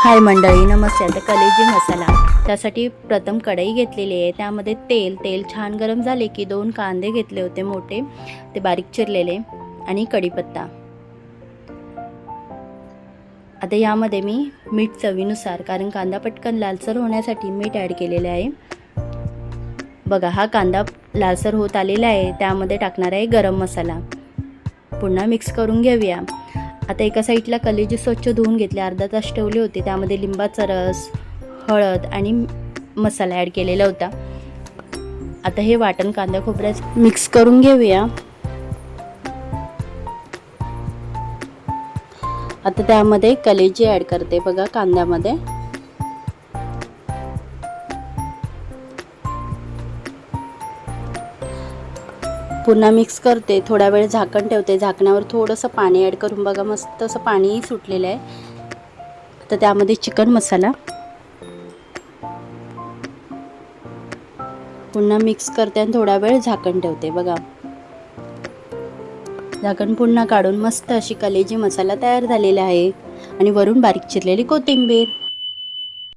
हाय मंडळी, नमस्ते. आता कलेजी मसाला त्यासाठी प्रथम कढई घेतलेली आहे. त्यामध्ये तेल छान गरम झाले की 2 कांदे घेतले होते मोठे, ते बारीक चिरलेले, आणि कढीपत्ता. आता यामध्ये मी मीठ चवीनुसार, कारण कांदा पटकन लालसर होण्यासाठी मीठ ॲड केलेले आहे. बघा, हा कांदा लालसर होत आलेला आहे. त्यामध्ये टाकणार आहे गरम मसाला. पुन्हा मिक्स करून घेऊया. आता एका साईडला कलेजी स्वच्छ धुवून घेतले, अर्धा तास ठेवले होते. त्यामध्ये लिंबाचा रस, हळद आणि मसाला ॲड केलेला होता. आता हे वाटण कांदा खोबऱ्यात मिक्स करून घेऊया. आता त्यामध्ये कलेजी ॲड करते बघा कांद्यामध्ये. पुन्हा मिक्स करते, थोडा वेळ झाकण ठेवते. झाकणावर थोडंसं पाणी ॲड करून बघा, मस्त असं पाणी सुटलेलं आहे. तर त्यामध्ये चिकन मसाला पुन्हा मिक्स करते आणि थोडा वेळ झाकण ठेवते बघा. झाकण पुन्हा काढून मस्त अशी कलेजी मसाला तयार झालेला आहे. आणि वरून बारीक चिरलेली कोथिंबीर.